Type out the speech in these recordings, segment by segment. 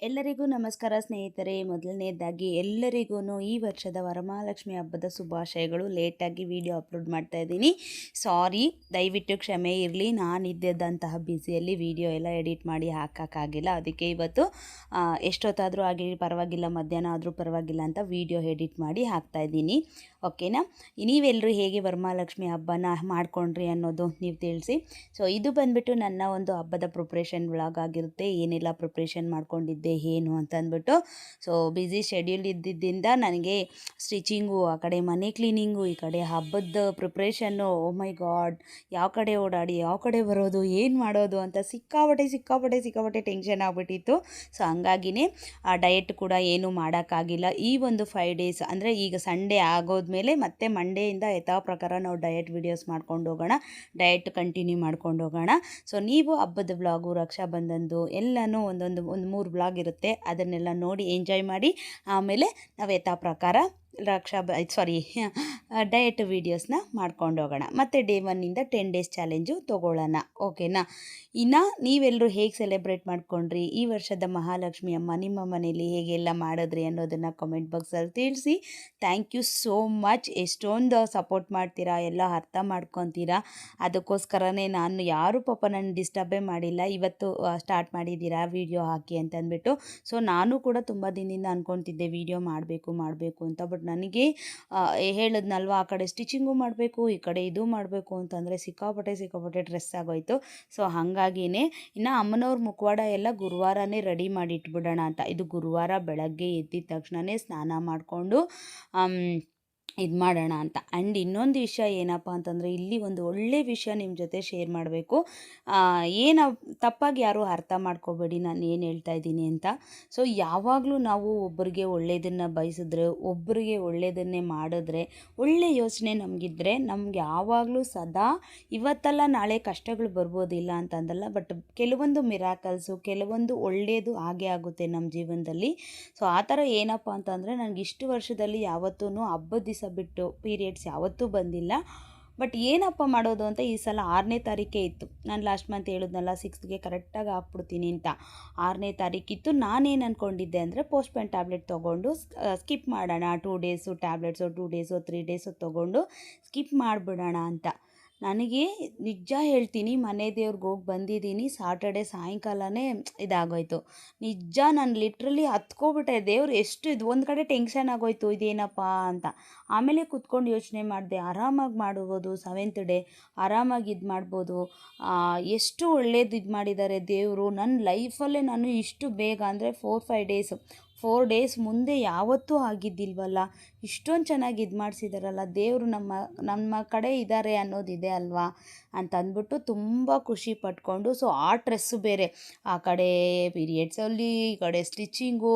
ಎಲ್ಲರಿಗೂ ನಮಸ್ಕಾರ ಸ್ನೇಹಿತರೆ. ಮೊದಲನೇದಾಗಿ ಎಲ್ಲರಿಗೂ ಈ ವರ್ಷದ ವರಮಹಾಲಕ್ಷ್ಮಿ ಹಬ್ಬದ ಶುಭಾಶಯಗಳು. ಲೇಟಾಗಿ ವಿಡಿಯೋ ಅಪ್ಲೋಡ್ ಮಾಡ್ತಾ ಇದ್ದೀನಿ, ಸಾರಿ, ದಯವಿಟ್ಟು ಕ್ಷಮೆ ಇರಲಿ. ನಾನಿದ್ದಂತಹ ಬ್ಯುಸಿಯಲ್ಲಿ ವಿಡಿಯೋ ಎಲ್ಲ ಎಡಿಟ್ ಮಾಡಿ ಹಾಕೋಕ್ಕಾಗಿಲ್ಲ. ಅದಕ್ಕೆ ಇವತ್ತು ಎಷ್ಟೊತ್ತಾದರೂ ಆಗಿ ಪರವಾಗಿಲ್ಲ, ಮಧ್ಯಾಹ್ನ ಆದರೂ ಪರವಾಗಿಲ್ಲ ಅಂತ ವಿಡಿಯೋ ಎಡಿಟ್ ಮಾಡಿ ಹಾಕ್ತಾಯಿದ್ದೀನಿ. ಓಕೆನಾ? ನೀವೆಲ್ಲರೂ ಹೇಗೆ ವರಮಹಾಲಕ್ಷ್ಮಿ ಹಬ್ಬನ ಮಾಡ್ಕೊಂಡ್ರಿ ಅನ್ನೋದು ನೀವು ತಿಳಿಸಿ. ಸೊ ಇದು ಬಂದುಬಿಟ್ಟು ನನ್ನ ಒಂದು ಹಬ್ಬದ ಪ್ರಿಪ್ರೇಷನ್ ವ್ಲಾಗ್ ಆಗಿರುತ್ತೆ. ಏನೆಲ್ಲ ಪ್ರಿಪ್ರೇಷನ್ ಮಾಡ್ಕೊಂಡಿದ್ದೆ ಏನು ಅಂತ ಅಂದ್ಬಿಟ್ಟು. ಸೊ ಬ್ಯುಸಿ ಶೆಡ್ಯೂಲ್ ಇದ್ದಿದ್ದರಿಂದ ನನಗೆ ಸ್ಟಿಚಿಂಗು, ಆ ಕಡೆ ಮನೆ ಕ್ಲೀನಿಂಗು, ಈ ಕಡೆ ಹಬ್ಬದ ಪ್ರಿಪ್ರೇಷನ್ನು, ಓ ಮೈ ಗಾಡ್, ಯಾವ ಕಡೆ ಓಡಾಡಿ ಯಾವ ಕಡೆ ಬರೋದು, ಏನು ಮಾಡೋದು ಅಂತ ಸಿಕ್ಕಾಪಟ್ಟೆ ಟೆನ್ಷನ್ ಆಗಿಬಿಟ್ಟಿತ್ತು. ಸೊ ಹಂಗಾಗಿನೇ ಆ ಡಯಟ್ ಕೂಡ ಏನೂ ಮಾಡೋಕ್ಕಾಗಿಲ್ಲ. ಈ ಒಂದು 5 ಡೇಸ್ ಅಂದರೆ ಈಗ ಸಂಡೇ ಆಗೋದ್ಮೇಲೆ ಮತ್ತೆ ಮಂಡೆಯಿಂದ ಯಥಾ ಪ್ರಕಾರ ನಾವು ಡಯಟ್ ವಿಡಿಯೋಸ್ ಮಾಡ್ಕೊಂಡು ಹೋಗೋಣ, ಡಯಟ್ ಕಂಟಿನ್ಯೂ ಮಾಡ್ಕೊಂಡು ಹೋಗೋಣ. ಸೊ ನೀವು ಹಬ್ಬದ ವ್ಲಾಗು, ರಕ್ಷಾಬಂಧನದು ಎಲ್ಲನೂ ಒಂದು 3 ವ್ಲಾಗ್ ಇರುತ್ತೆ, ಅದನ್ನೆಲ್ಲ ನೋಡಿ ಎಂಜಾಯ್ ಮಾಡಿ. ಆಮೇಲೆ ನಾವು ಯಥಾ ಪ್ರಕಾರ ಡಯಟ್ ವೀಡಿಯೋಸ್ನ ಮಾಡ್ಕೊಂಡು ಹೋಗೋಣ. ಮತ್ತು ಡೇ 1ಇಂದ 10 ಡೇಸ್ ಚಾಲೆಂಜು ತೊಗೊಳ್ಳೋಣ. ಓಕೆನಾ? ಇನ್ನು ನೀವೆಲ್ಲರೂ ಹೇಗೆ ಸೆಲೆಬ್ರೇಟ್ ಮಾಡ್ಕೊಂಡ್ರಿ ಈ ವರ್ಷದ ಮಹಾಲಕ್ಷ್ಮಿ ಅಮ್ಮ, ನಿಮ್ಮ ಮನೇಲಿ ಹೇಗೆಲ್ಲ ಮಾಡಿದ್ರಿ ಅನ್ನೋದನ್ನು ಕಮೆಂಟ್ ಬಾಕ್ಸಲ್ಲಿ ತಿಳಿಸಿ. Thank you so much. ಎಷ್ಟೊಂದು ಸಪೋರ್ಟ್ ಮಾಡ್ತೀರಾ, ಎಲ್ಲ ಅರ್ಥ ಮಾಡ್ಕೊತೀರಾ. ಅದಕ್ಕೋಸ್ಕರನೇ ನಾನು ಯಾರೂ ಪಾಪ ನನ್ನ ಡಿಸ್ಟರ್ಬೇ ಮಾಡಿಲ್ಲ. ಇವತ್ತು ಸ್ಟಾರ್ಟ್ ಮಾಡಿದ್ದೀರಾ ವಿಡಿಯೋ ಹಾಕಿ ಅಂತಂದ್ಬಿಟ್ಟು. ಸೊ ನಾನು ಕೂಡ ತುಂಬ ದಿನದಿಂದ ಅಂದ್ಕೊತಿದ್ದೆ ವಿಡಿಯೋ ಮಾಡಬೇಕು ಅಂತ. ಬಟ್ ನನಗೆ ಹೇಳಿದ್ನಲ್ವ, ಆ ಕಡೆ ಸ್ಟಿಚಿಂಗು ಮಾಡಬೇಕು, ಈ ಕಡೆ ಇದು ಮಾಡಬೇಕು ಅಂತಂದರೆ ಸಿಕ್ಕಾಪಟ್ಟೆ ಡ್ರೆಸ್ ಆಗೋಯ್ತು. ಸೊ ಹಾಗಾಗಿನೇ ಇನ್ನು ಅಮ್ಮನವ್ರ ಮುಖವಾಡ ಎಲ್ಲ ಗುರುವಾರನೇ ರೆಡಿ ಮಾಡಿ ಇಟ್ಬಿಡೋಣ ಅಂತ. ಇದು ಗುರುವಾರ ಬೆಳಗ್ಗೆ ಎದ್ದಿದ ತಕ್ಷಣವೇ ಸ್ನಾನ ಮಾಡಿಕೊಂಡು ಇದು ಮಾಡೋಣ ಅಂತ. ಆ್ಯಂಡ್ ಇನ್ನೊಂದು ವಿಷಯ ಏನಪ್ಪ ಅಂತಂದರೆ, ಇಲ್ಲಿ ಒಂದು ಒಳ್ಳೆ ವಿಷಯ ನಿಮ್ಮ ಜೊತೆ ಶೇರ್ ಮಾಡಬೇಕು. ತಪ್ಪಾಗಿ ಯಾರೂ ಅರ್ಥ ಮಾಡ್ಕೋಬೇಡಿ ನಾನು ಏನು ಹೇಳ್ತಾ ಇದ್ದೀನಿ ಅಂತ. ಸೊ ಯಾವಾಗಲೂ ನಾವು ಒಬ್ಬರಿಗೆ ಒಳ್ಳೆಯದನ್ನು ಬಯಸಿದ್ರೆ, ಒಬ್ಬರಿಗೆ ಒಳ್ಳೆಯದನ್ನೇ ಮಾಡಿದ್ರೆ, ಒಳ್ಳೆ ಯೋಚನೆ ನಮಗಿದ್ರೆ, ನಮ್ಗೆ ಯಾವಾಗಲೂ ಸದಾ ಇವತ್ತಲ್ಲ ನಾಳೆ ಕಷ್ಟಗಳು ಬರ್ಬೋದಿಲ್ಲ ಅಂತಂದಲ್ಲ, ಬಟ್ ಕೆಲವೊಂದು ಮಿರಾಕಲ್ಸು, ಕೆಲವೊಂದು ಒಳ್ಳೆಯದು ಹಾಗೇ ಆಗುತ್ತೆ ನಮ್ಮ ಜೀವನದಲ್ಲಿ. ಸೊ ಆ ಥರ ಏನಪ್ಪ ಅಂತಂದರೆ, ನನಗೆ ಇಷ್ಟು ವರ್ಷದಲ್ಲಿ ಯಾವತ್ತೂ ಹಬ್ಬದ ದಿವಸ ಬಿಟ್ಟು ಪೀರಿಯಡ್ಸ್ ಯಾವತ್ತೂ ಬಂದಿಲ್ಲ. ಬಟ್ ಏನಪ್ಪ ಮಾಡೋದು ಅಂತ ಈ ಸಲ 6ನೇ ತಾರೀಕೇ ಇತ್ತು. ನಾನು ಲಾಸ್ಟ್ ಮಂತ್ ಹೇಳಿದ್ನಲ್ಲ 6ಗೆ ಕರೆಕ್ಟಾಗಿ ಹಾಕ್ಬಿಡ್ತೀನಿ ಅಂತ. 6ನೇ ತಾರೀಕಿತ್ತು. ನಾನೇನು ಅಂದ್ಕೊಂಡಿದ್ದೆ ಅಂದರೆ, ಪೋಸ್ಟ್ಪೇನ್ ಟ್ಯಾಬ್ಲೆಟ್ ತೊಗೊಂಡು ಸ್ಕಿಪ್ ಮಾಡೋಣ, 2 ಡೇಸು ಟ್ಯಾಬ್ಲೆಟ್ಸು, 2 ಡೇಸು 3 ಡೇಸು ತೊಗೊಂಡು ಸ್ಕಿಪ್ ಮಾಡಿಬಿಡೋಣ ಅಂತ. ನನಗೆ ನಿಜ ಹೇಳ್ತೀನಿ, ಮನೆ ದೇವ್ರಿಗೆ ಹೋಗಿ ಬಂದಿದ್ದೀನಿ, ಸಾಟರ್ಡೆ ಸಾಯಂಕಾಲನೇ ಇದಾಗೋಯ್ತು. ನಿಜ ನಾನು ಲಿಟ್ರಲಿ ಹತ್ಕೊಬಿಟ್ಟೆ. ದೇವ್ರು ಎಷ್ಟು ಇದು ಒಂದು ಕಡೆ ಟೆನ್ಷನ್ ಆಗೋಯ್ತು, ಇದೇನಪ್ಪ ಅಂತ. ಆಮೇಲೆ ಕೂತ್ಕೊಂಡು ಯೋಚನೆ ಮಾಡಿದೆ, ಆರಾಮಾಗಿ ಮಾಡ್ಬೋದು, 7th ಡೇ ಆರಾಮಾಗಿ ಇದು ಮಾಡ್ಬೋದು. ಎಷ್ಟು ಒಳ್ಳೇದು ಇದು ಮಾಡಿದ್ದಾರೆ ದೇವರು ನನ್ನ ಲೈಫಲ್ಲೇ. ನಾನು ಇಷ್ಟು ಬೇಗ ಅಂದರೆ 4 ಡೇಸ್ ಮುಂದೆ ಯಾವತ್ತೂ ಆಗಿದ್ದಿಲ್ವಲ್ಲ, ಇಷ್ಟೊಂದು ಚೆನ್ನಾಗಿ ಇದು ಮಾಡಿಸಿದಾರಲ್ಲ ದೇವರು, ನಮ್ಮ ಕಡೆ ಇದ್ದಾರೆ ಅನ್ನೋದಿದೆ ಅಲ್ವಾ ಅಂತ ಅಂದ್ಬಿಟ್ಟು ತುಂಬ ಖುಷಿ ಪಟ್ಕೊಂಡು. ಸೊ ಆ ಡ್ರೆಸ್ಸು ಬೇರೆ, ಆ ಕಡೆ ಪೀರಿಯಡ್ಸಲ್ಲಿ, ಈ ಕಡೆ ಸ್ಟಿಚಿಂಗು,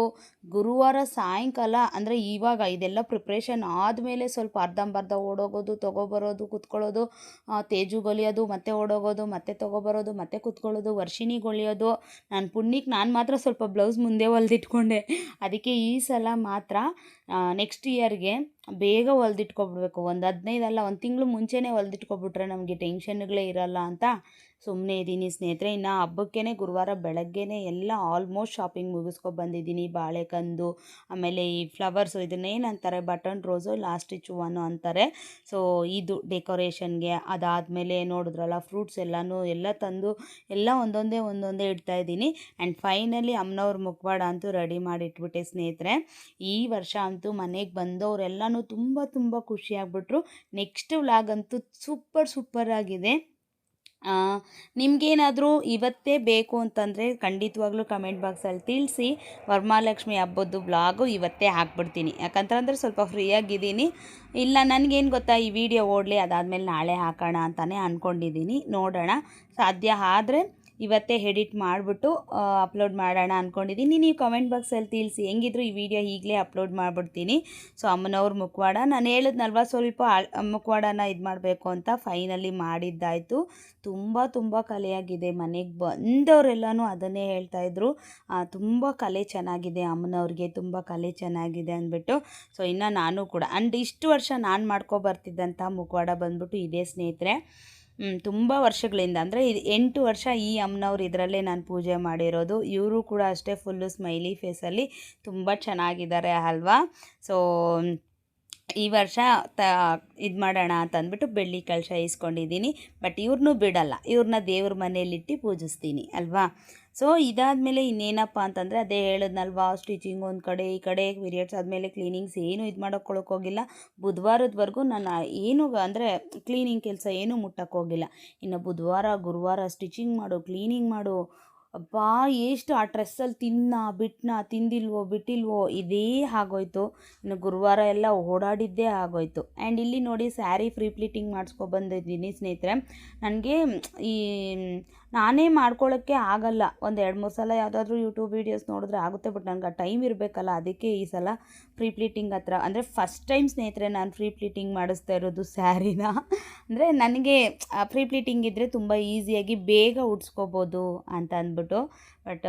ಗುರುವಾರ ಸಾಯಂಕಾಲ ಅಂದರೆ ಇವಾಗ ಇದೆಲ್ಲ ಪ್ರಿಪ್ರೇಷನ್ ಆದಮೇಲೆ ಸ್ವಲ್ಪ ಅರ್ಧಂಬರ್ಧ ಓಡೋಗೋದು, ತೊಗೊಬರೋದು, ಕೂತ್ಕೊಳ್ಳೋದು, ತೇಜುಗೊಲಿಯೋದು, ಮತ್ತೆ ಓಡೋಗೋದು, ಮತ್ತೆ ತೊಗೊಬರೋದು, ಮತ್ತೆ ಕೂತ್ಕೊಳ್ಳೋದು, ವರ್ಷಿಣಿಗೊಲಿಯೋದು. ನನ್ನ ಪುಣ್ಯಕ್ಕೆ ನಾನು ಮಾತ್ರ ಸ್ವಲ್ಪ ಬ್ಲೌಸ್ ಮುಂದೆ ಹೊಲ್ದಿಟ್ಕೊಂಡೆ. ಅದಕ್ಕೆ ಈ ಸಲ ಮಾತ್ರ ನೆಕ್ಸ್ಟ್ ಇಯರ್ಗೆ ಬೇಗ ಹೊಲ್ದಿಟ್ಕೊಬಿಡ್ಬೇಕು. ಒಂದು 15 ಅಲ್ಲ, 1 ತಿಂಗಳು ಮುಂಚೆನೇ ಹೊಲ್ದಿಟ್ಕೊಬಿಟ್ರೆ ನಮಗೆ ಟೆನ್ಷನ್ಗಳೇ ಇರಲ್ಲ ಅಂತ ಸುಮ್ಮನೆ ಇದ್ದೀನಿ ಸ್ನೇಹಿತರೆ. ಇನ್ನು ಹಬ್ಬಕ್ಕೇ ಗುರುವಾರ ಬೆಳಗ್ಗೆನೇ ಎಲ್ಲ ಆಲ್ಮೋಸ್ಟ್ ಶಾಪಿಂಗ್ ಮುಗಿಸ್ಕೊಬಂದಿದ್ದೀನಿ. ಬಾಳೆಕಂದು, ಆಮೇಲೆ ಈ ಫ್ಲವರ್ಸು, ಇದನ್ನೇನಂತಾರೆ, ಬಟನ್ ರೋಸು, ಲಾಸ್ಟ್ ಸ್ಟಿಚ್ ಹೂವನ್ನು ಅಂತಾರೆ. ಸೊ ಇದು ಡೆಕೋರೇಷನ್ಗೆ. ಅದಾದಮೇಲೆ ನೋಡಿದ್ರಲ್ಲ ಫ್ರೂಟ್ಸ್ ಎಲ್ಲ ತಂದು ಎಲ್ಲ ಒಂದೊಂದೇ ಇಡ್ತಾಯಿದ್ದೀನಿ. ಆ್ಯಂಡ್ ಫೈನಲಿ ಅಮ್ಮನವ್ರ ಮುಖವಾಡ ಅಂತೂ ರೆಡಿ ಮಾಡಿ ಇಟ್ಬಿಟ್ಟೆ ಸ್ನೇಹಿತರೆ. ಈ ವರ್ಷ ಅಂತೂ ಮನೆಗೆ ಬಂದವರೆಲ್ಲನೂ ತುಂಬ ಖುಷಿಯಾಗ್ಬಿಟ್ರು. ನೆಕ್ಸ್ಟ್ ವ್ಲಾಗ್ ಅಂತೂ ಸೂಪರ್ ಆಗಿದೆ. ನಿಮಗೇನಾದರೂ ಇವತ್ತೇ ಬೇಕು ಅಂತಂದರೆ ಖಂಡಿತವಾಗ್ಲೂ ಕಮೆಂಟ್ ಬಾಕ್ಸಲ್ಲಿ ತಿಳಿಸಿ. ವರಮಹಾಲಕ್ಷ್ಮಿ ಹಬ್ಬದ್ದು ವ್ಲಾಗು ಇವತ್ತೇ ಹಾಕ್ಬಿಡ್ತೀನಿ. ಯಾಕಂತಂದರೆ ಸ್ವಲ್ಪ ಫ್ರೀಯಾಗಿದ್ದೀನಿ. ಇಲ್ಲ, ನನಗೇನು ಗೊತ್ತಾ, ಈ ವಿಡಿಯೋ ಓಡಲಿ, ಅದಾದಮೇಲೆ ನಾಳೆ ಹಾಕೋಣ ಅಂತಲೇ ಅಂದ್ಕೊಂಡಿದ್ದೀನಿ. ನೋಡೋಣ, ಸಾಧ್ಯ ಆದರೆ ಇವತ್ತೇ ಎಡಿಟ್ ಮಾಡಿಬಿಟ್ಟು ಅಪ್ಲೋಡ್ ಮಾಡೋಣ ಅಂದ್ಕೊಂಡಿದ್ದೀನಿ. ನೀವು ಕಮೆಂಟ್ ಬಾಕ್ಸಲ್ಲಿ ತಿಳಿಸಿ. ಹೆಂಗಿದ್ರು ಈ ವಿಡಿಯೋ ಈಗಲೇ ಅಪ್ಲೋಡ್ ಮಾಡಿಬಿಡ್ತೀನಿ. ಸೊ ಅಮ್ಮನವ್ರ ಮುಖವಾಡ ನಾನು ಹೇಳಿದ್ನಲ್ವ, ಸ್ವಲ್ಪ ಮುಖವಾಡನ ಇದು ಮಾಡಬೇಕು ಅಂತ ಫೈನಲಿ ಮಾಡಿದ್ದಾಯಿತು. ತುಂಬ ಕಲೆಯಾಗಿದೆ. ಮನೆಗೆ ಬಂದವರೆಲ್ಲನೂ ಅದನ್ನೇ ಹೇಳ್ತಾಯಿದ್ರು, ತುಂಬ ಕಲೆ ಚೆನ್ನಾಗಿದೆ ಅಮ್ಮನವ್ರಿಗೆ, ತುಂಬ ಕಲೆ ಚೆನ್ನಾಗಿದೆ ಅಂದ್ಬಿಟ್ಟು. ಸೊ ಇನ್ನು ನಾನು ಕೂಡ ಇಷ್ಟು ವರ್ಷ ನಾನು ಮಾಡ್ಕೊಬರ್ತಿದ್ದಂಥ ಮುಖವಾಡ ಬಂದ್ಬಿಟ್ಟು ಇದೇ ಸ್ನೇಹಿತರೆ. ತುಂಬ ವರ್ಷಗಳಿಂದ ಅಂದರೆ ಇದು 8 ವರ್ಷ ಈ ಅಮ್ಮನವ್ರು ಇದರಲ್ಲೇ ನಾನು ಪೂಜೆ ಮಾಡಿರೋದು. ಇವರು ಕೂಡ ಅಷ್ಟೇ ಫುಲ್ಲು ಸ್ಮೈಲಿ ಫೇಸಲ್ಲಿ ತುಂಬ ಚೆನ್ನಾಗಿದ್ದಾರೆ ಅಲ್ವಾ. ಸೊ ಈ ವರ್ಷ ಇದು ಮಾಡೋಣ ಅಂತ ಅಂದ್ಬಿಟ್ಟು ಬೆಳ್ಳಿ ಕಲಶ ಇಸ್ಕೊಂಡಿದ್ದೀನಿ. ಬಟ್ ಇವ್ರನ್ನೂ ಬಿಡಲ್ಲ, ಇವ್ರನ್ನ ದೇವ್ರ ಮನೆಯಲ್ಲಿಟ್ಟು ಪೂಜಿಸ್ತೀನಿ ಅಲ್ವಾ. ಸೊ ಇದಾದಮೇಲೆ ಇನ್ನೇನಪ್ಪ ಅಂತಂದರೆ ಅದೇ ಹೇಳಿದ್ನಲ್ವಾ, ಸ್ಟಿಚಿಂಗ್ ಒಂದು ಕಡೆ, ಈ ಕಡೆ ಪೀರಿಯಡ್ಸ್ ಆದಮೇಲೆ ಕ್ಲೀನಿಂಗ್ಸ್ ಏನು ಇದು ಮಾಡೋಕ್ಕೊಳಕ್ಕೆ ಹೋಗಿಲ್ಲ. ಬುಧವಾರದವರೆಗೂ ನಾನು ಏನು ಅಂದರೆ ಕ್ಲೀನಿಂಗ್ ಕೆಲಸ ಏನೂ ಮುಟ್ಟಕ್ಕೆ ಹೋಗಿಲ್ಲ. ಇನ್ನು ಬುಧವಾರ ಗುರುವಾರ ಸ್ಟಿಚಿಂಗ್ ಮಾಡು, ಕ್ಲೀನಿಂಗ್ ಮಾಡು, ಅಬ್ಬಾ ಎಷ್ಟು ಆ ಡ್ರೆಸ್ಸಲ್ಲಿ ತಿಂದಿಲ್ವೋ ಬಿಟ್ಟಿಲ್ವೋ ಇದೇ ಆಗೋಯ್ತು. ಇನ್ನು ಗುರುವಾರ ಎಲ್ಲ ಓಡಾಡಿದ್ದೇ ಆಗೋಯ್ತು. ಆ್ಯಂಡ್ ಇಲ್ಲಿ ನೋಡಿ ಸ್ಯಾರಿ ಫ್ರೀ ಪ್ಲೀಟಿಂಗ್ ಮಾಡಿಸ್ಕೊಬಂದಿದ್ದೀನಿ ಸ್ನೇಹಿತರೆ. ನನಗೆ ಈ ನಾನೇ ಮಾಡ್ಕೊಳ್ಳೋಕ್ಕೆ ಆಗಲ್ಲ. ಒಂದು 2-3 ಸಲ ಯಾವುದಾದ್ರೂ ಯೂಟ್ಯೂಬ್ ವೀಡಿಯೋಸ್ ನೋಡಿದ್ರೆ ಆಗುತ್ತೆ, ಬಟ್ ನನಗೆ ಆ ಟೈಮ್ ಇರಬೇಕಲ್ಲ. ಅದಕ್ಕೆ ಈ ಸಲ ಫ್ರೀ ಪ್ಲೀಟಿಂಗ್ ಹತ್ರ ಅಂದರೆ ಫಸ್ಟ್ ಟೈಮ್ ಸ್ನೇಹಿತರೆ ನಾನು ಫ್ರೀ ಪ್ಲೀಟಿಂಗ್ ಮಾಡಿಸ್ತಾ ಇರೋದು ಸ್ಯಾರಿನ. ಅಂದರೆ ನನಗೆ ಫ್ರೀ ಪ್ಲೀಟಿಂಗ್ ಇದ್ದರೆ ತುಂಬ ಈಸಿಯಾಗಿ ಬೇಗ ಉಡ್ಸ್ಕೊಬೋದು ಅಂತ ಅಂದ್ಬಿಟ್ಟು. ಬಟ್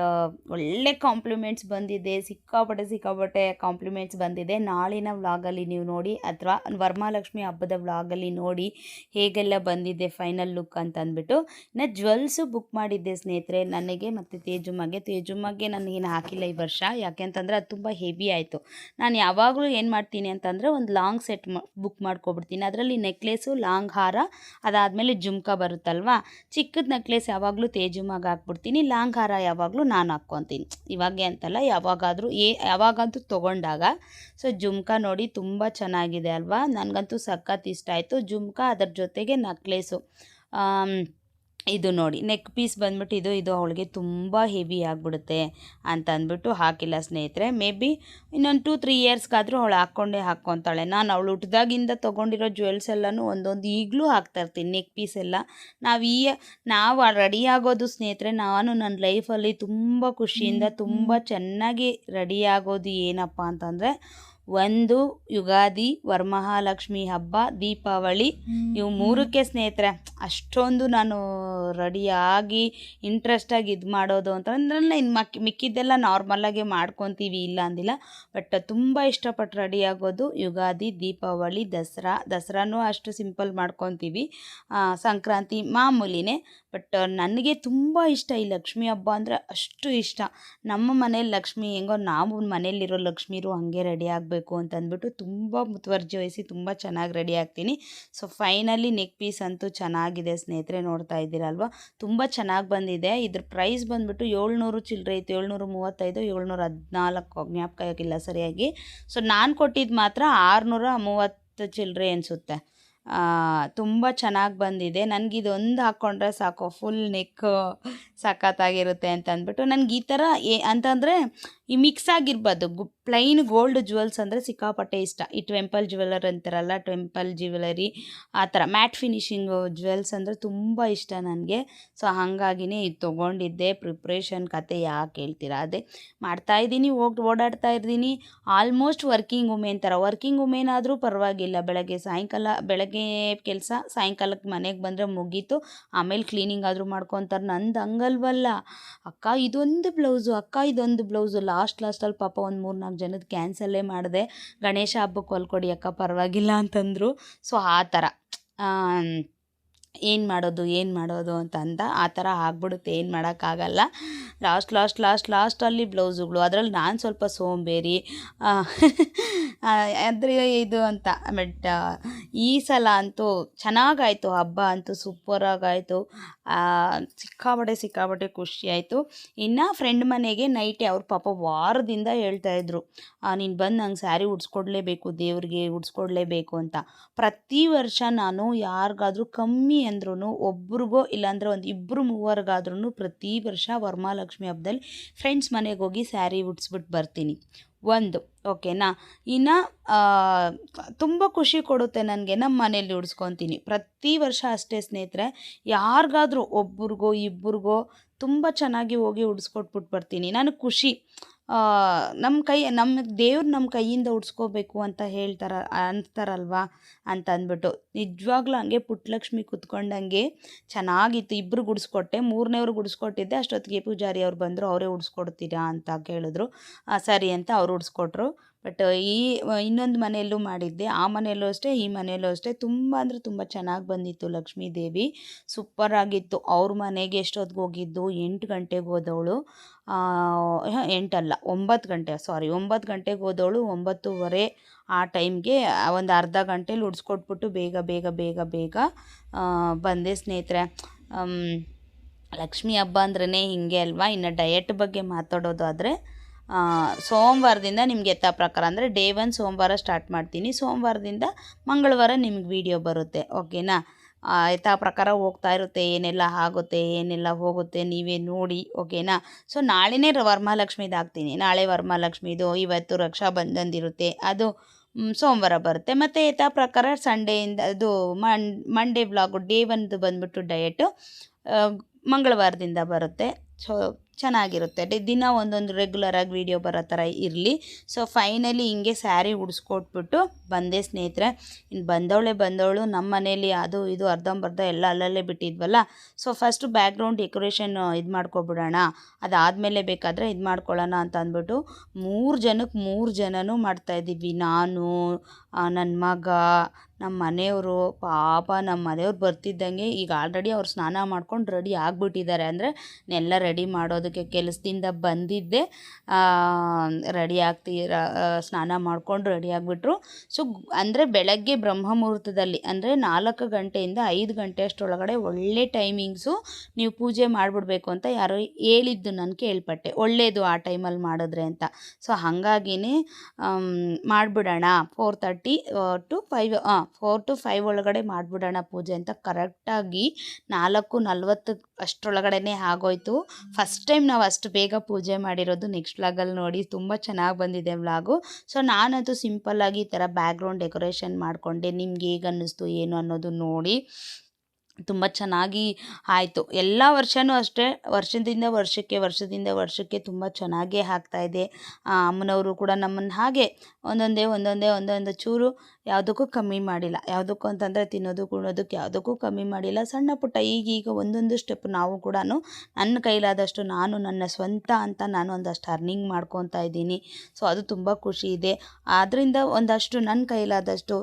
ಒಳ್ಳೆ ಕಾಂಪ್ಲಿಮೆಂಟ್ಸ್ ಬಂದಿದೆ, ಸಿಕ್ಕಾಪಟ್ಟೆ ಕಾಂಪ್ಲಿಮೆಂಟ್ಸ್ ಬಂದಿದೆ. ನಾಳಿನ ವ್ಲಾಗಲ್ಲಿ ನೀವು ನೋಡಿ, ಅಥವಾ ವರಮಹಾಲಕ್ಷ್ಮಿ ಹಬ್ಬದ ವ್ಲಾಗಲ್ಲಿ ನೋಡಿ ಹೇಗೆಲ್ಲ ಬಂದಿದೆ ಫೈನಲ್ ಲುಕ್ ಅಂತ ಅಂದ್ಬಿಟ್ಟು. ಇನ್ನು ಜ್ಯುವೆಲ್ಸು ಬುಕ್ ಮಾಡಿದ್ದೆ ಸ್ನೇಹಿತರೆ ನನಗೆ ಮತ್ತು ತೇಜುಮ್ಮಗೆ ನನಗೇನು ಹಾಕಿಲ್ಲ ಈ ವರ್ಷ. ಯಾಕೆ ಅಂತಂದರೆ ಅದು ತುಂಬ ಹೆವಿ ಆಯಿತು. ನಾನು ಯಾವಾಗಲೂ ಏನು ಮಾಡ್ತೀನಿ ಅಂತಂದರೆ ಒಂದು ಲಾಂಗ್ ಸೆಟ್ ಬುಕ್ ಮಾಡ್ಕೊಬಿಡ್ತೀನಿ. ಅದರಲ್ಲಿ ನೆಕ್ಲೇಸು, ಲಾಂಗ್ ಹಾರ, ಅದಾದಮೇಲೆ ಜುಮ್ಕಾ ಬರುತ್ತಲ್ವಾ. ಚಿಕ್ಕದ ನೆಕ್ಲೇಸ್ ಯಾವಾಗಲೂ ತೇಜುಮ್ಮಗೆ ಹಾಕ್ಬಿಡ್ತೀನಿ, ಲಾಂಗ್ ಹಾರ ಯಾವಾಗಲೂ ನಾನು ಹಾಕ್ಕೊತೀನಿ. ಇವಾಗೆ ಅಂತಲ್ಲ, ಯಾವಾಗಂತೂ ತೊಗೊಂಡಾಗ. ಸೊ ಜುಮ್ಕಾ ನೋಡಿ ತುಂಬ ಚೆನ್ನಾಗಿದೆ ಅಲ್ವಾ, ನನಗಂತೂ ಸಖತ್ ಇಷ್ಟ ಆಯಿತು. ಜುಮ್ಕಾ ಅದರ ಜೊತೆಗೆ ನೆಕ್ಲೇಸು. ಇದು ನೋಡಿ ನೆಕ್ ಪೀಸ್ ಬಂದ್ಬಿಟ್ಟು ಇದು ಅವಳಿಗೆ ತುಂಬ ಹೆವಿ ಆಗಿಬಿಡುತ್ತೆ ಅಂತ ಅಂದ್ಬಿಟ್ಟು ಹಾಕಿಲ್ಲ ಸ್ನೇಹಿತರೆ. ಮೇ ಬಿ ಇನ್ನೊಂದು 2-3 ಇಯರ್ಸ್ಗಾದರೂ ಅವಳು ಹಾಕ್ಕೊತಾಳೆ. ನಾನು ಅವಳು ಹುಟ್ಟಿದಾಗಿಂದ ತೊಗೊಂಡಿರೋ ಜ್ಯುವೆಲ್ಸ್ ಎಲ್ಲನೂ ಒಂದೊಂದು ಈಗಲೂ ಹಾಕ್ತಾಯಿರ್ತೀನಿ, ನೆಕ್ ಪೀಸ್ ಎಲ್ಲ. ನಾವು ರೆಡಿ ಆಗೋದು ಸ್ನೇಹಿತರೆ, ನಾನು ನನ್ನ ಲೈಫಲ್ಲಿ ತುಂಬ ಖುಷಿಯಿಂದ ತುಂಬ ಚೆನ್ನಾಗಿ ರೆಡಿ ಆಗೋದು ಏನಪ್ಪ ಅಂತಂದರೆ, ಒಂದು ಯುಗಾದಿ, ವರಮಹಾಲಕ್ಷ್ಮಿ ಹಬ್ಬ, ದೀಪಾವಳಿ, ಇವು 3ಕ್ಕೆ ಸ್ನೇಹಿತರೆ ಅಷ್ಟೊಂದು ನಾನು ರೆಡಿಯಾಗಿ ಇಂಟ್ರೆಸ್ಟಾಗಿ ಇದು ಮಾಡೋದು ಅಂತಂದ್ರೆ ಇನ್ನು ಮಿಕ್ಕಿದ್ದೆಲ್ಲ ನಾರ್ಮಲಾಗೆ ಮಾಡ್ಕೊತೀವಿ, ಇಲ್ಲ ಅಂದಿಲ್ಲ. ಬಟ್ ತುಂಬ ಇಷ್ಟಪಟ್ಟು ರೆಡಿ ಆಗೋದು ಯುಗಾದಿ, ದೀಪಾವಳಿ, ದಸರಾನೂ ಅಷ್ಟು ಸಿಂಪಲ್ ಮಾಡ್ಕೊತೀವಿ. ಸಂಕ್ರಾಂತಿ ಮಾಮೂಲಿನೇ. ಬಟ್ ನನಗೆ ತುಂಬ ಇಷ್ಟ ಈ ಲಕ್ಷ್ಮಿ ಹಬ್ಬ ಅಂದರೆ ಅಷ್ಟು ಇಷ್ಟ. ನಮ್ಮ ಮನೇಲಿ ಲಕ್ಷ್ಮಿ ಹೆಂಗೋ ನಾವು ಮನೇಲಿರೋ ಲಕ್ಷ್ಮೀರು ಹಾಗೆ ರೆಡಿ ಆಗಬೇಕು ಅಂತಂದ್ಬಿಟ್ಟು ತುಂಬ ಮುತುವರ್ಜಿ ವಹಿಸಿ ತುಂಬ ಚೆನ್ನಾಗಿ ರೆಡಿ ಆಗ್ತೀನಿ. ಸೊ ಫೈನಲಿ ನೆಕ್ ಪೀಸ್ ಅಂತೂ ಚೆನ್ನಾಗಿದೆ ಸ್ನೇಹಿತರೆ, ನೋಡ್ತಾ ಇದ್ದೀರಲ್ವ, ತುಂಬ ಚೆನ್ನಾಗಿ ಬಂದಿದೆ. ಇದ್ರ ಪ್ರೈಸ್ ಬಂದ್ಬಿಟ್ಟು 700 ಚಿಲ್ಲರೆ ಇತ್ತು, 735 714 ಜ್ಞಾಪಕ ಆಗಿಲ್ಲ ಸರಿಯಾಗಿ. ಸೊ ನಾನು ಕೊಟ್ಟಿದ್ದು ಮಾತ್ರ 630 ಚಿಲ್ಲರೆ ಅನಿಸುತ್ತೆ. ತುಂಬ ಚೆನ್ನಾಗಿ ಬಂದಿದೆ. ನನಗಿದೊಂದು ಹಾಕ್ಕೊಂಡ್ರೆ ಸಾಕು, ಫುಲ್ ನೆಕ್ ಸಖತ್ತಾಗಿರುತ್ತೆ ಅಂತ ಅಂದ್ಬಿಟ್ಟು. ನನಗೆ ಈ ಥರ ಅಂತಂದರೆ ಈ ಮಿಕ್ಸ್ ಆಗಿರ್ಬಾರ್ದು. ಪ್ಲೈನ್ ಗೋಲ್ಡ್ ಜ್ಯುವೆಲ್ಸ್ ಅಂದರೆ ಸಿಕ್ಕಾಪಟ್ಟೆ ಇಷ್ಟ. ಈ ಟೆಂಪಲ್ ಜ್ಯುವೆಲರ್ ಅಂತಾರಲ್ಲ, ಟೆಂಪಲ್ ಜ್ಯುವೆಲರಿ ಆ ಥರ ಮ್ಯಾಟ್ ಫಿನಿಶಿಂಗು ಜ್ಯುವೆಲ್ಸ್ ಅಂದರೆ ತುಂಬ ಇಷ್ಟ ನನಗೆ. ಸೊ ಹಾಗಾಗಿನೇ ಇದು ತೊಗೊಂಡಿದ್ದೆ. ಪ್ರಿಪ್ರೇಷನ್ ಕತೆ ಯಾಕೆ ಹೇಳ್ತೀರಾ, ಅದೇ ಮಾಡ್ತಾಯಿದ್ದೀನಿ, ಓಡಾಡ್ತಾ ಇದ್ದೀನಿ. ಆಲ್ಮೋಸ್ಟ್ ವರ್ಕಿಂಗ್ ವುಮೆನ್ ಥರ. ವರ್ಕಿಂಗ್ ವುಮೆನ್ ಆದರೂ ಪರವಾಗಿಲ್ಲ, ಬೆಳಗ್ಗೆ ಕೆಲಸ, ಸಾಯಂಕಾಲಕ್ಕೆ ಮನೆಗೆ ಬಂದರೆ ಮುಗೀತು. ಆಮೇಲೆ ಕ್ಲೀನಿಂಗ್ ಆದರೂ ಮಾಡ್ಕೊತಾರೆ. ನಂದು ಹಂಗಲ್ವಲ್ಲ, ಅಕ್ಕ ಇದೊಂದು ಬ್ಲೌಸು ಲಾಸ್ಟಲ್ಲಿ ಪಾಪ ಒಂದು 3-4 ಜನದ ಕ್ಯಾನ್ಸಲ್ಲೇ ಮಾಡಿದೆ. ಗಣೇಶ ಹಬ್ಬಕ್ಕೆ ಹೊಲ್ಕೊಡಿ ಅಕ್ಕ ಪರವಾಗಿಲ್ಲ ಅಂತಂದರು. ಸೊ ಆ ಥರ ಏನು ಮಾಡೋದು ಅಂತ ಆ ಥರ ಆಗ್ಬಿಡುತ್ತೆ, ಏನು ಮಾಡೋಕ್ಕಾಗಲ್ಲ. ಲಾಸ್ಟಲ್ಲಿ ಬ್ಲೌಸುಗಳು. ಅದರಲ್ಲಿ ನಾನು ಸ್ವಲ್ಪ ಸೋಂಬೇರಿ ಆದರೆ ಇದು ಅಂತ. ಬಟ್ ಈ ಸಲ ಅಂತೂ ಚೆನ್ನಾಗಾಯಿತು, ಹಬ್ಬ ಅಂತೂ ಸೂಪರಾಗಾಯಿತು. ಸಿಕ್ಕಾಪಟ್ಟೆ ಖುಷಿ ಆಯಿತು. ಇನ್ನು ಫ್ರೆಂಡ್ ಮನೆಗೆ ನೈಟೇ ಅವ್ರ ಪಾಪ ವಾರದಿಂದ ಹೇಳ್ತಾಯಿದ್ರು, ನೀನು ಬಂದು ನಂಗೆ ಸ್ಯಾರಿ ಉಡ್ಸ್ಕೊಡ್ಲೇಬೇಕು, ದೇವ್ರಿಗೆ ಉಡ್ಸ್ಕೊಡ್ಲೇಬೇಕು ಅಂತ. ಪ್ರತಿ ವರ್ಷ ನಾನು ಯಾರಿಗಾದ್ರೂ ಕಮ್ಮಿ ಅಂದ್ರೂ ಒಬ್ರಿಗೋ ಇಲ್ಲಾಂದರೆ ಒಂದು 2-3 ಪ್ರತಿ ವರ್ಷ ವರಮಹಾಲಕ್ಷ್ಮಿ ಹಬ್ಬದಲ್ಲಿ ಫ್ರೆಂಡ್ಸ್ ಮನೆಗೆ ಹೋಗಿ ಸ್ಯಾರಿ ಉಡ್ಸ್ಬಿಟ್ಟು ಬರ್ತೀನಿ. ಓಕೆನಾ. ಇನ್ನು ತುಂಬ ಖುಷಿ ಕೊಡುತ್ತೆ ನನಗೆ, ನಮ್ಮ ಮನೇಲಿ ಉಡ್ಸ್ಕೊತೀನಿ ಪ್ರತಿ ವರ್ಷ ಅಷ್ಟೇ ಸ್ನೇಹಿತರೆ. ಯಾರಿಗಾದ್ರೂ ಒಬ್ರಿಗೋ ತುಂಬ ಚೆನ್ನಾಗಿ ಹೋಗಿ ಉಡ್ಸ್ಕೊಟ್ಬಿಟ್ಟು ಬರ್ತೀನಿ. ನನಗೆ ಖುಷಿ. ನಮ್ಮ ದೇವ್ರು ನಮ್ಮ ಕೈಯಿಂದ ಉಡ್ಸ್ಕೋಬೇಕು ಅಂತ ಅಂತಾರಲ್ವ ಅಂತ ಅಂದ್ಬಿಟ್ಟು ನಿಜವಾಗ್ಲೂ ಹಂಗೆ ಪುಟ್ಟಲಕ್ಷ್ಮಿ ಕುತ್ಕೊಂಡಂಗೆ ಚೆನ್ನಾಗಿತ್ತು. ಇಬ್ಬರು ಗುಡಿಸ್ಕೊಟ್ಟೆ, ಮೂರನೇವ್ರು ಗುಡಿಸ್ಕೊಟ್ಟಿದ್ದೆ. ಅಷ್ಟೊತ್ತಿಗೆ ಪೂಜಾರಿ ಅವ್ರು ಬಂದರು. ಅವರೇ ಉಡಿಸ್ಕೊಡ್ತೀರಾ ಅಂತ ಕೇಳಿದ್ರು. ಸರಿ ಅಂತ ಅವ್ರು ಉಡಿಸ್ಕೊಟ್ರು. ಬಟ್ ಇನ್ನೊಂದು ಮನೆಯಲ್ಲೂ ಮಾಡಿದ್ದೆ, ಆ ಮನೆಯಲ್ಲೂ ಅಷ್ಟೇ ಈ ಮನೆಯಲ್ಲೂ ಅಷ್ಟೇ ತುಂಬ ಅಂದರೆ ತುಂಬ ಚೆನ್ನಾಗಿ ಬಂದಿತ್ತು ಲಕ್ಷ್ಮೀ ದೇವಿ. ಸೂಪರಾಗಿತ್ತು. ಅವ್ರ ಮನೆಗೆ ಎಷ್ಟೊತ್ತಿಗೆ ಹೋಗಿದ್ದು, 8 ಗಂಟೆಗೆ ಹೋದವಳು. 8 ಅಲ್ಲ 9 ಗಂಟೆ, 9 ಗಂಟೆಗೆ ಹೋದವಳು. 9:30 ಆ ಟೈಮ್ಗೆ ಒಂದು ಅರ್ಧ ಗಂಟೆಲಿ ಉಡ್ಸ್ಕೊಟ್ಬಿಟ್ಟು ಬೇಗ ಬೇಗ ಬೇಗ ಬೇಗ ಬಂದೆ ಸ್ನೇಹಿತರೆ. ಲಕ್ಷ್ಮೀ ಹಬ್ಬ ಅಂದ್ರೇ ಹಿಂಗೆ ಅಲ್ವಾ. ಇನ್ನು ಡಯಟ್ ಬಗ್ಗೆ ಮಾತಾಡೋದಾದರೆ, ಸೋಮವಾರದಿಂದ ನಿಮ್ಗೆ ಯಥಾ ಪ್ರಕಾರ ಅಂದರೆ ಡೇ 1 ಸೋಮವಾರ ಸ್ಟಾರ್ಟ್ ಮಾಡ್ತೀನಿ. ಸೋಮವಾರದಿಂದ ಮಂಗಳವಾರ ನಿಮ್ಗೆ ವಿಡಿಯೋ ಬರುತ್ತೆ, ಓಕೆನಾ. ಯಥಾ ಪ್ರಕಾರ ಹೋಗ್ತಾ ಇರುತ್ತೆ, ಏನೆಲ್ಲ ಆಗುತ್ತೆ ಏನೆಲ್ಲ ಹೋಗುತ್ತೆ ನೀವೇ ನೋಡಿ, ಓಕೆನಾ. ಸೊ ನಾಳೆನೇ ವರಮಹಾಲಕ್ಷ್ಮಿದು ಹಾಕ್ತೀನಿ. ನಾಳೆ ವರಮಹಾಲಕ್ಷ್ಮಿದು, ಇವತ್ತು ರಕ್ಷಾ ಬಂಧನದಿರುತ್ತೆ, ಅದು ಸೋಮವಾರ ಬರುತ್ತೆ. ಮತ್ತು ಯಥಾ ಪ್ರಕಾರ ಸಂಡೇಯಿಂದ ಅದು ಮಂಡೇ ವ್ಲಾಗು ಡೇ 1 ಬಂದುಬಿಟ್ಟು ಡಯಟು ಮಂಗಳವಾರದಿಂದ ಬರುತ್ತೆ. ಸೊ ಚೆನ್ನಾಗಿರುತ್ತೆ. ದಿನ ಒಂದೊಂದು ರೆಗ್ಯುಲರಾಗಿ ವೀಡಿಯೋ ಬರೋ ಥರ ಇರಲಿ. ಸೊ ಫೈನಲಿ ಹಿಂಗೆ ಸ್ಯಾರಿ ಉಡಿಸ್ಕೊಟ್ಬಿಟ್ಟು ಬಂದೆ ಸ್ನೇಹಿತರೆ. ಇನ್ನು ಬಂದವಳು ನಮ್ಮ ಮನೇಲಿ ಅದು ಇದು ಅರ್ಧಂಬರ್ಧ ಎಲ್ಲ ಅಲ್ಲಲ್ಲೇ ಬಿಟ್ಟಿದ್ವಲ್ಲ. ಸೊ ಫಸ್ಟು ಬ್ಯಾಕ್ಗ್ರೌಂಡ್ ಡೆಕೋರೇಷನ್ ಇದು ಮಾಡ್ಕೊಬಿಡೋಣ, ಅದಾದಮೇಲೆ ಬೇಕಾದರೆ ಇದು ಮಾಡ್ಕೊಳ್ಳೋಣ ಅಂತ ಅಂದ್ಬಿಟ್ಟು 3 ಜನನೂ ಮಾಡ್ತಾಯಿದ್ದೀವಿ. ನಾನು, ನನ್ನ ಮಗ, ನಮ್ಮ ಮನೆಯವರು. ಪಾಪ ನಮ್ಮ ಮನೆಯವ್ರು ಬರ್ತಿದ್ದಂಗೆ ಈಗ ಆಲ್ರೆಡಿ ಅವ್ರು ಸ್ನಾನ ಮಾಡ್ಕೊಂಡು ರೆಡಿ ಆಗಿಬಿಟ್ಟಿದ್ದಾರೆ. ಅಂದರೆ ನೆಲ್ಲ ರೆಡಿ ಮಾಡೋದಕ್ಕೆ ಕೆಲಸದಿಂದ ಬಂದಿದ್ದೆ ರೆಡಿ ಸ್ನಾನ ಮಾಡ್ಕೊಂಡು ರೆಡಿ ಆಗಿಬಿಟ್ರು. ಸೊ ಅಂದರೆ ಬೆಳಗ್ಗೆ ಬ್ರಹ್ಮ ಮುಹೂರ್ತದಲ್ಲಿ ಅಂದರೆ 4 ಗಂಟೆಯಿಂದ 5 ಗಂಟೆ ಅಷ್ಟರೊಳಗಡೆ ಒಳ್ಳೆ ಟೈಮಿಂಗ್ಸು ನೀವು ಪೂಜೆ ಮಾಡಿಬಿಡ್ಬೇಕು ಅಂತ ಯಾರೋ ಹೇಳಿದ್ದು ನಾನು ಕೇಳ್ಪಟ್ಟೆ. ಒಳ್ಳೆಯದು ಆ ಟೈಮಲ್ಲಿ ಮಾಡಿದ್ರೆ ಅಂತ. ಸೊ ಹಾಗಾಗಿನೇ ಮಾಡಿಬಿಡೋಣ 4:30 to 5 4 to 5 ಒಳಗಡೆ ಮಾಡಿಬಿಡೋಣ ಪೂಜೆ ಅಂತ ಕರೆಕ್ಟಾಗಿ 4:40 ಅಷ್ಟರೊಳಗಡೆ ಆಗೋಯ್ತು. ಫಸ್ಟ್ ಟೈಮ್ ನಾವು ಅಷ್ಟು ಬೇಗ ಪೂಜೆ ಮಾಡಿರೋದು. ನೆಕ್ಸ್ಟ್ ವ್ಲಾಗಲ್ಲಿ ನೋಡಿ, ತುಂಬ ಚೆನ್ನಾಗಿ ಬಂದಿದೆ ವ್ಲಾಗು. ಸೊ ನಾನಂತೂ ಸಿಂಪಲ್ಲಾಗಿ ಈ ಥರ ಬ್ಯಾಕ್ಗ್ರೌಂಡ್ ಡೆಕೋರೇಷನ್ ಮಾಡಿಕೊಂಡೆ. ನಿಮ್ಗೆ ಹೇಗೆ ಅನ್ನಿಸ್ತು ಏನು ಅನ್ನೋದು ನೋಡಿ. ತುಂಬ ಚೆನ್ನಾಗಿ ಆಯಿತು. ಎಲ್ಲ ವರ್ಷವೂ ಅಷ್ಟೇ, ವರ್ಷದಿಂದ ವರ್ಷಕ್ಕೆ ತುಂಬ ಚೆನ್ನಾಗೇ ಆಗ್ತಾಯಿದೆ. ಅಮ್ಮನವರು ಕೂಡ ನಮ್ಮನ್ನು ಹಾಗೆ ಒಂದೊಂದೇ ಚೂರು ಯಾವುದಕ್ಕೂ ಕಮ್ಮಿ ಮಾಡಿಲ್ಲ. ಯಾವುದಕ್ಕೂ ಅಂತಂದರೆ ತಿನ್ನೋದು ಕುಣೋದಕ್ಕೆ ಯಾವುದಕ್ಕೂ ಕಮ್ಮಿ ಮಾಡಿಲ್ಲ. ಸಣ್ಣ ಪುಟ್ಟ ಈಗೀಗ ಒಂದೊಂದು ಸ್ಟೆಪ್ ನಾವು ಕೂಡ ನನ್ನ ಕೈಲಾದಷ್ಟು ನಾನು ನನ್ನ ಸ್ವಂತ ಅಂತ ನಾನು ಒಂದಷ್ಟು ಅರ್ನಿಂಗ್ ಮಾಡ್ಕೊತಾ ಇದ್ದೀನಿ. ಸೊ ಅದು ತುಂಬ ಖುಷಿ ಇದೆ. ಆದ್ದರಿಂದ ಒಂದಷ್ಟು ನನ್ನ ಕೈಲಾದಷ್ಟು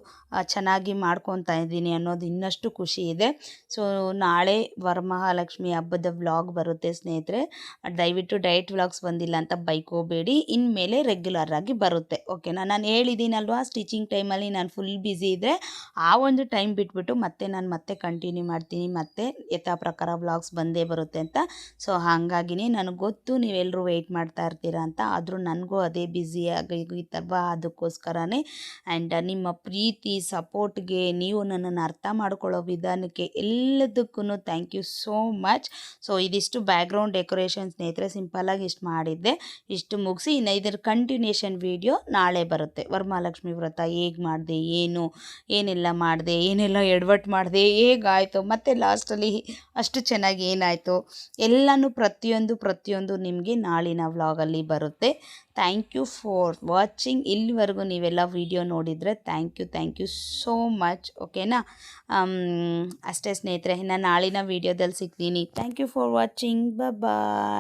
ಚೆನ್ನಾಗಿ ಮಾಡ್ಕೊತಾ ಇದ್ದೀನಿ ಅನ್ನೋದು ಇನ್ನಷ್ಟು ಖುಷಿ ಇದೆ. ಸೊ ನಾಳೆ ವರಮಹಾಲಕ್ಷ್ಮಿ ಹಬ್ಬದ ವ್ಲಾಗ್ ಬರುತ್ತೆ ಸ್ನೇಹಿತರೆ. ದಯವಿಟ್ಟು ಡಯಟ್ ವ್ಲಾಗ್ಸ್ ಬಂದಿಲ್ಲ ಅಂತ ಬೈಕೋಬೇಡಿ. ಇನ್ಮೇಲೆ ರೆಗ್ಯುಲರ್ ಆಗಿ ಬರುತ್ತೆ, ಓಕೆನಾ. ನಾನು ಹೇಳಿದ್ದೀನಲ್ವಾ, ಸ್ಟಿಚಿಂಗ್ ಟೈಮಲ್ಲಿ ನಾನು ಫುಲ್ ಬ್ಯುಸಿ ಇದ್ದರೆ ಆ ಒಂದು ಟೈಮ್ ಬಿಟ್ಬಿಟ್ಟು ನಾನು ಮತ್ತೆ ಕಂಟಿನ್ಯೂ ಮಾಡ್ತೀನಿ, ಮತ್ತೆ ಯಥಾ ಪ್ರಕಾರ ವ್ಲಾಗ್ಸ್ ಬಂದೇ ಬರುತ್ತೆ ಅಂತ. ಸೊ ಹಾಗಾಗಿನೇ ನನಗೆ ಗೊತ್ತು ನೀವೆಲ್ಲರೂ ವೆಯ್ಟ್ ಮಾಡ್ತಾ ಇರ್ತೀರಾ ಅಂತ. ಆದರೂ ನನಗೂ ಅದೇ ಬ್ಯುಸಿ ಆಗಿತ್ತಲ್ವಾ, ಅದಕ್ಕೋಸ್ಕರನೇ. ಆ್ಯಂಡ್ ನಿಮ್ಮ ಪ್ರೀತಿ ಸಪೋರ್ಟ್ಗೆ, ನೀವು ನನ್ನನ್ನು ಅರ್ಥ ಮಾಡ್ಕೊಳ್ಳೋ ವಿಧಾನಕ್ಕೆ ಎಲ್ಲದಕ್ಕೂ thank you so much. So ಇದಿಷ್ಟು ಬ್ಯಾಕ್ಗ್ರೌಂಡ್ ಡೆಕೋರೇಷನ್ ಸ್ನೇಹಿತರೆ, ಸಿಂಪಲ್ಲಾಗಿ ಇಷ್ಟು ಮಾಡಿದ್ದೆ. ಇಷ್ಟು ಮುಗಿಸಿ ಇನ್ನು ಇದರ ಕಂಟಿನ್ಯೂಷನ್ ವೀಡಿಯೋ ನಾಳೆ ಬರುತ್ತೆ. ವರಮಹಾಲಕ್ಷ್ಮಿ ವ್ರತ ಹೇಗೆ ಮಾಡಿದೆ, ಏನೆಲ್ಲ ಮಾಡಿದೆ, ಏನೆಲ್ಲ ಎಡವಟ್ಟು ಮಾಡಿದೆ, ಹೇಗಾಯಿತು, ಮತ್ತು ಲಾಸ್ಟಲ್ಲಿ ಅಷ್ಟು ಚೆನ್ನಾಗಿ ಏನಾಯಿತು ಎಲ್ಲನೂ ಪ್ರತಿಯೊಂದು ನಿಮಗೆ ನಾಳಿನ ವ್ಲಾಗಲ್ಲಿ ಬರುತ್ತೆ. Thank you for watching. ಇಲ್ಲಿವರೆಗೂ ನೀವೆಲ್ಲ ವಿಡಿಯೋ ನೋಡಿದರೆ ಥ್ಯಾಂಕ್ ಯು ಸೋ ಮಚ್, ಓಕೆನಾ. ಅಷ್ಟೇ ಸ್ನೇಹಿತರೆ, ನಾನು ನಾಳಿನ ವೀಡಿಯೋದಲ್ಲಿ ಸಿಗ್ತೀನಿ. Thank you for watching. Bye.